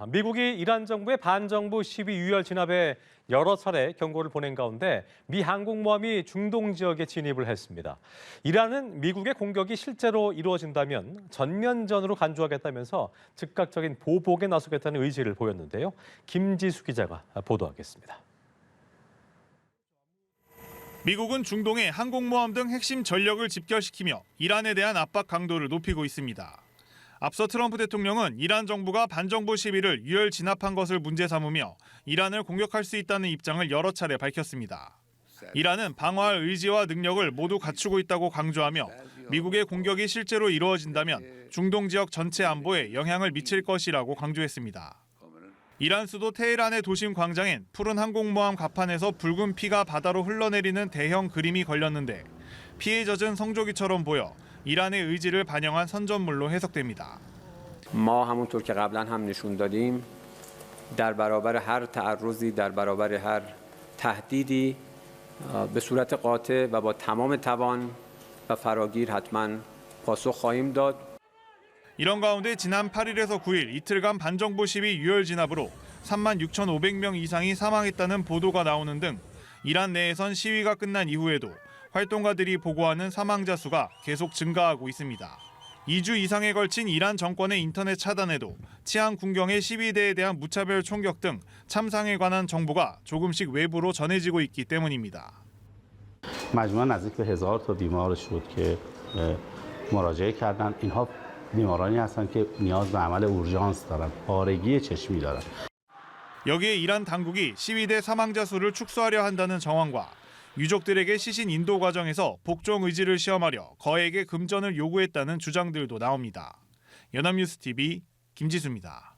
미국이 이란 정부의 반정부 시위 유혈 진압에 여러 차례 경고를 보낸 가운데 미 항공모함이 중동 지역에 진입을 했습니다. 이란은 미국의 공격이 실제로 이루어진다면 전면전으로 간주하겠다면서 즉각적인 보복에 나서겠다는 의지를 보였는데요. 김지수 기자가 보도하겠습니다. 미국은 중동의 항공모함 등 핵심 전력을 집결시키며 이란에 대한 압박 강도를 높이고 있습니다. 앞서 트럼프 대통령은 이란 정부가 반정부 시위를 유혈 진압한 것을 문제 삼으며 이란을 공격할 수 있다는 입장을 여러 차례 밝혔습니다. 이란은 방어할 의지와 능력을 모두 갖추고 있다고 강조하며 미국의 공격이 실제로 이루어진다면 중동 지역 전체 안보에 영향을 미칠 것이라고 강조했습니다. 이란 수도 테헤란의 도심 광장엔 푸른 항공모함 갑판에서 붉은 피가 바다로 흘러내리는 대형 그림이 걸렸는데 피에 젖은 성조기처럼 보여 이란의 의지를 반영한 선전물로 해석됩니다. ما همونطور که قبلا هم نشون دادیم در برابر هر تعرضی در برابر هر تهدیدی به صورت قاطع و با تمام توان و فراگیر حتما پاسخ خواهیم داد. 이런 가운데 지난 8일에서 9일 이틀간 반정부 시위 유혈 진압으로 36,500명 이상이 사망했다는 보도가 나오는 등 이란 내에선 시위가 끝난 이후에도 활동가들이 보고하는 사망자 수가 계속 증가하고 있습니다. 2주 이상에 걸친 이란 정권의 인터넷 차단에도 치안 군경의 시위대에 대한 무차별 총격 등 참상에 관한 정보가 조금씩 외부로 전해지고 있기 때문입니다. مجموعاً نزدیک به 1000 تا بیمار شد که مراجعه کردن. اینها بیمارانی هستند که نیاز به عمل اورژانس دارند. پارگی چشمی دارند. 여기에 이란 당국이 시위대 사망자 수를 축소하려 한다는 정황과 유족들에게 시신 인도 과정에서 복종 의지를 시험하려 거액의 금전을 요구했다는 주장들도 나옵니다. 연합뉴스 TV 김지수입니다.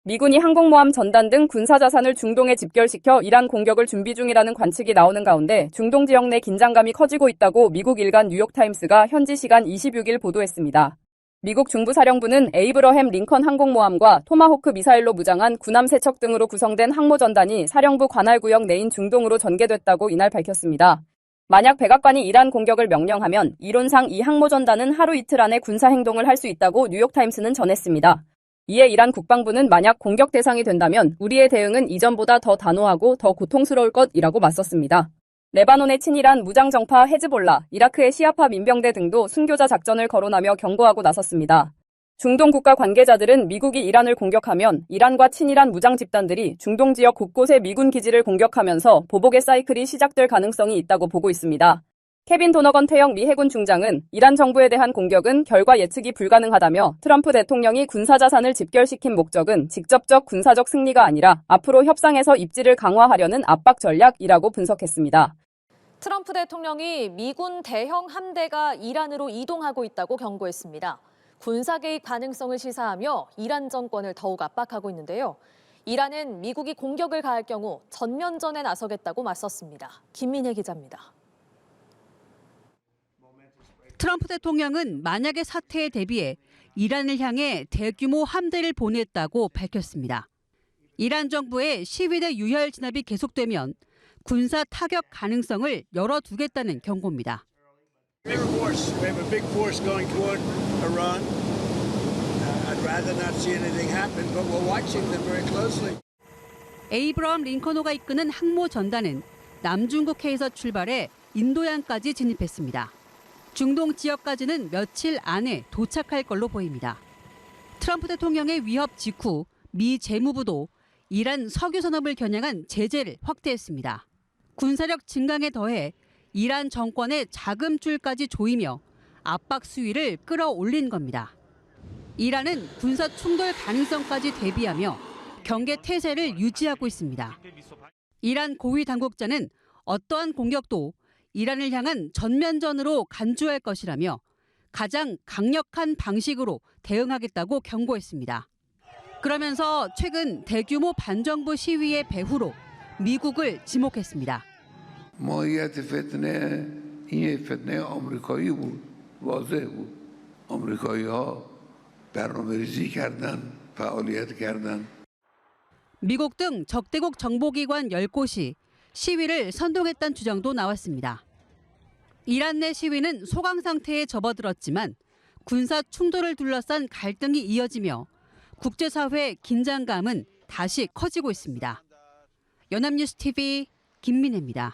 미군이 항공모함 전단 등 군사자산을 중동에 집결시켜 이란 공격을 준비 중이라는 관측이 나오는 가운데 중동 지역 내 긴장감이 커지고 있다고 미국 일간 뉴욕타임스가 현지 시간 26일 보도했습니다. 미국 중부사령부는 에이브러햄 링컨 항공모함과 토마호크 미사일로 무장한 군함 3척 등으로 구성된 항모전단이 사령부 관할구역 내인 중동으로 전개됐다고 이날 밝혔습니다. 만약 백악관이 이란 공격을 명령하면 이론상 이 항모전단은 하루 이틀 안에 군사행동을 할 수 있다고 뉴욕타임스는 전했습니다. 이에 이란 국방부는 만약 공격 대상이 된다면 우리의 대응은 이전보다 더 단호하고 더 고통스러울 것이라고 맞섰습니다. 레바논의 친이란 무장정파 헤즈볼라, 이라크의 시아파 민병대 등도 순교자 작전을 거론하며 경고하고 나섰습니다. 중동 국가 관계자들은 미국이 이란을 공격하면 이란과 친이란 무장 집단들이 중동 지역 곳곳의 미군 기지를 공격하면서 보복의 사이클이 시작될 가능성이 있다고 보고 있습니다. 케빈 도너건 태영 미 해군 중장은 이란 정부에 대한 공격은 결과 예측이 불가능하다며 트럼프 대통령이 군사자산을 집결시킨 목적은 직접적 군사적 승리가 아니라 앞으로 협상에서 입지를 강화하려는 압박 전략이라고 분석했습니다. 트럼프 대통령이 미군 대형 함대가 이란으로 이동하고 있다고 경고했습니다. 군사 개입 가능성을 시사하며 이란 정권을 더욱 압박하고 있는데요. 이란은 미국이 공격을 가할 경우 전면전에 나서겠다고 맞섰습니다. 김민혜 기자입니다. 트럼프 대통령은 만약의 사태에 대비해 이란을 향해 대규모 함대를 보냈다고 밝혔습니다. 이란 정부의 시위대 유혈 진압이 계속되면 군사 타격 가능성을 열어두겠다는 경고입니다. 에이브러함 링컨호가 이끄는 항모 전단은 남중국해에서 출발해 인도양까지 진입했습니다. 중동 지역까지는 며칠 안에 도착할 걸로 보입니다. 트럼프 대통령의 위협 직후 미 재무부도 이란 석유 산업을 겨냥한 제재를 확대했습니다. 군사력 증강에 더해 이란 정권의 자금줄까지 조이며 압박 수위를 끌어올린 겁니다. 이란은 군사 충돌 가능성까지 대비하며 경계 태세를 유지하고 있습니다. 이란 고위 당국자는 어떠한 공격도 이란을 향한 전면전으로 간주할 것이라며 가장 강력한 방식으로 대응하겠다고 경고했습니다. 그러면서 최근 대규모 반정부 시위의 배후로 미국을 지목했습니다. ماهیت فتنه این فتنه آمریکایی بود واضح بود آمریکایی‌ها برنامه‌ریزی کردند فعالیت کردند 미국 등 적대국 정보기관 10곳이 시위를 선동했다는 주장도 나왔습니다. 이란 내 시위는 소강 상태에 접어들었지만 군사 충돌을 둘러싼 갈등이 이어지며 국제사회 긴장감은 다시 커지고 있습니다. 연합뉴스 TV 김민혜입니다.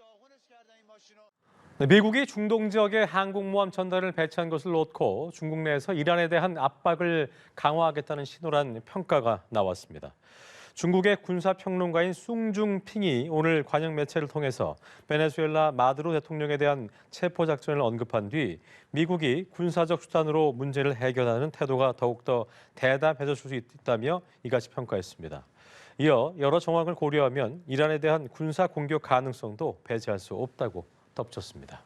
미국이 중동 지역에 항공모함 전단을 배치한 것을 놓고 중국 내에서 이란에 대한 압박을 강화하겠다는 신호란 평가가 나왔습니다. 중국의 군사평론가인 숭중핑이 오늘 관영 매체를 통해서 베네수엘라 마두로 대통령에 대한 체포작전을 언급한 뒤 미국이 군사적 수단으로 문제를 해결하는 태도가 더욱더 대담해질 수 있다며 이같이 평가했습니다. 이어 여러 정황을 고려하면 이란에 대한 군사 공격 가능성도 배제할 수 없다고 덧붙였습니다.